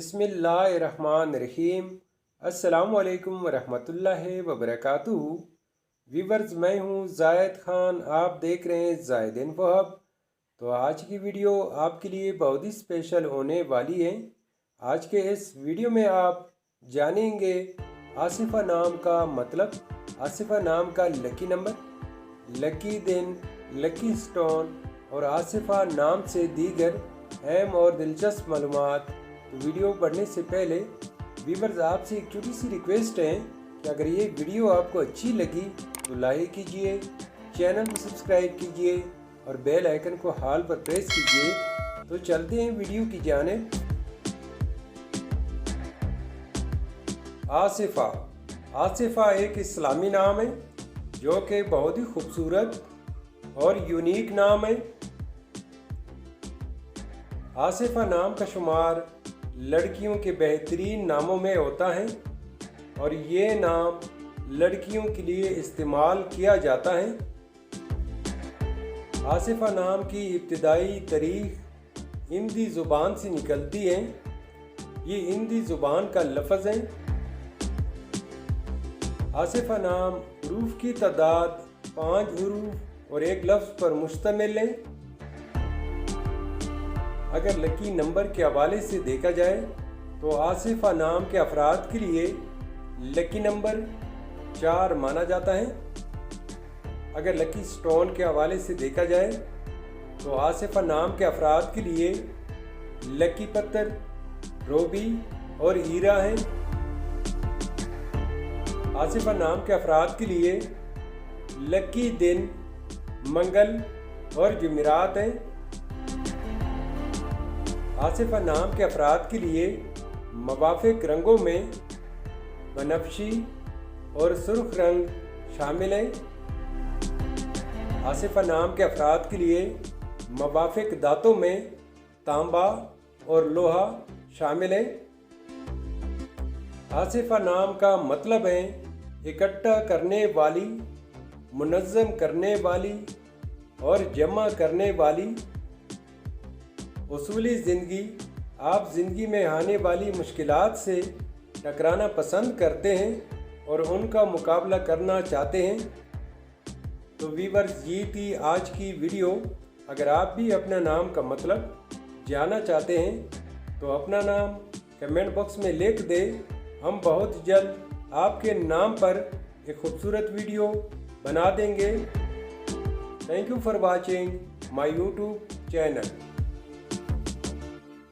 बिस्मिल्लाहिर्रहमानिर्रहीम। अस्सलामुअलैकुम वरहमतुल्लाहि वबरकातुहू। वीवर्स, मैं हूँ जायद खान, आप देख रहे हैं जायद इन्फो हब। तो आज की वीडियो आपके लिए बहुत ही स्पेशल होने वाली है। आज के इस वीडियो में आप जानेंगे आसिफा नाम का मतलब, आसिफा नाम का लकी नंबर, लकी दिन, लकी स्टोन और आसिफा नाम से दीगर अहम और दिलचस्प मालूमात। तो वीडियो पढ़ने से पहले व्यूअर्स आपसे एक छोटी सी रिक्वेस्ट है कि अगर ये वीडियो आपको अच्छी लगी तो लाइक कीजिए, चैनल को सब्सक्राइब कीजिए और बेल आइकन को हाल पर प्रेस कीजिए। तो चलते हैं वीडियो की जानिब। आसिफा। आसिफा एक इस्लामी नाम है जो कि बहुत ही खूबसूरत और यूनिक नाम है। आसिफा नाम का शुमार लड़कियों के बेहतरीन नामों में होता है और ये नाम लड़कियों के लिए इस्तेमाल किया जाता है। आसिफा नाम की इब्तिदाई तारीख हिंदी ज़ुबान से निकलती है। ये हिंदी ज़ुबान का लफ्ज़ है। आसिफा नाम हरूफ की तादाद 5 हरूफ और एक लफ्ज़ पर मुश्तमिल है। अगर लकी नंबर के हवाले से देखा जाए तो आसिफा नाम के अफराद के लिए लकी नंबर 4 माना जाता है। अगर लकी स्टोन के हवाले से देखा जाए तो आसिफा नाम के अफराद के लिए लकी पत्थर रूबी और हीरा है। आसिफा नाम के अफराद के लिए लकी दिन मंगल और जुमेरात हैं। आसिफा नाम के अफराद के लिए मुवाफिक रंगों में बनफशी और सुर्ख रंग शामिल हैं। आसिफा नाम के अफराद के लिए मुवाफिक दांतों में तांबा और लोहा शामिल है। आसिफा नाम का मतलब है इकट्ठा करने वाली, मुनज़्ज़म करने वाली और जमा करने वाली। उसूली ज़िंदगी, आप ज़िंदगी में आने वाली मुश्किलात से टकराना पसंद करते हैं और उनका मुकाबला करना चाहते हैं। तो व्यूअर्स, ये थी आज की वीडियो। अगर आप भी अपना नाम का मतलब जानना चाहते हैं तो अपना नाम कमेंट बॉक्स में लिख दें। हम बहुत जल्द आपके नाम पर एक खूबसूरत वीडियो बना देंगे। Thank you for watching my YouTube channel.